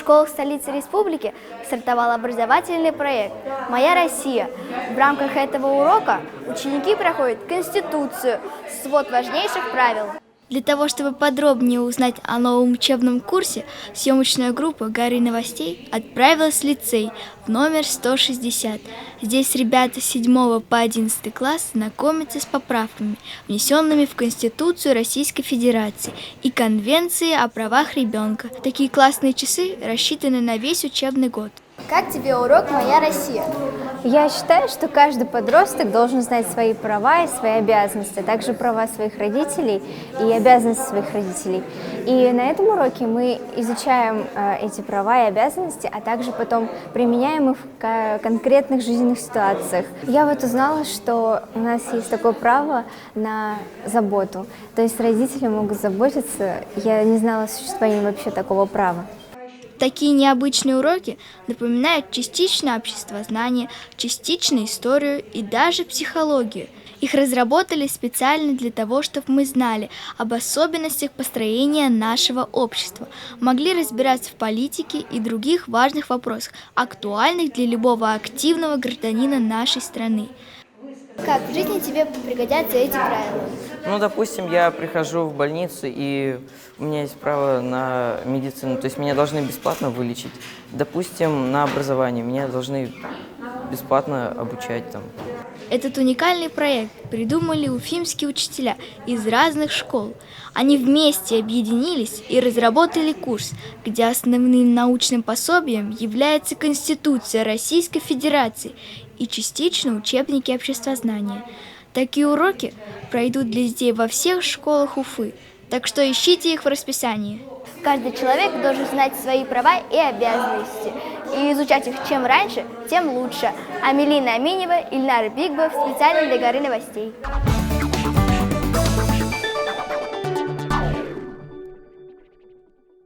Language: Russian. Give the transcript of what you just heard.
школах столицы республики стартовал образовательный проект «Моя Россия». В рамках этого урока ученики проходят Конституцию, свод важнейших правил. Для того, чтобы подробнее узнать о новом учебном курсе, съемочная группа «Горы новостей» отправилась в лицей в номер 160. Здесь ребята с 7 по 11 класс знакомятся с поправками, внесенными в Конституцию Российской Федерации и Конвенции о правах ребенка. Такие классные часы рассчитаны на весь учебный год. Как тебе урок «Моя Россия»? Я считаю, что каждый подросток должен знать свои права и свои обязанности, а также права своих родителей и обязанности своих родителей. И на этом уроке мы изучаем эти права и обязанности, а также потом применяем их в конкретных жизненных ситуациях. Я вот узнала, что у нас есть такое право на заботу, то есть родители могут заботиться. Я не знала о существовании вообще такого права. Такие необычные уроки напоминают частично обществознание, частично историю и даже психологию. Их разработали специально для того, чтобы мы знали об особенностях построения нашего общества, могли разбираться в политике и других важных вопросах, актуальных для любого активного гражданина нашей страны. Как в жизни тебе пригодятся эти правила? Ну, допустим, я прихожу в больницу, и у меня есть право на медицину, то есть меня должны бесплатно вылечить. Допустим, на образование меня должны бесплатно обучать там. Этот уникальный проект придумали уфимские учителя из разных школ. Они вместе объединились и разработали курс, где основным научным пособием является Конституция Российской Федерации и частично учебники обществознания. Такие уроки пройдут для детей во всех школах Уфы, так что ищите их в расписании. Каждый человек должен знать свои права и обязанности, и изучать их чем раньше, тем лучше. Амелина Аминева, Ильнар Бигбов, специально для Горы новостей.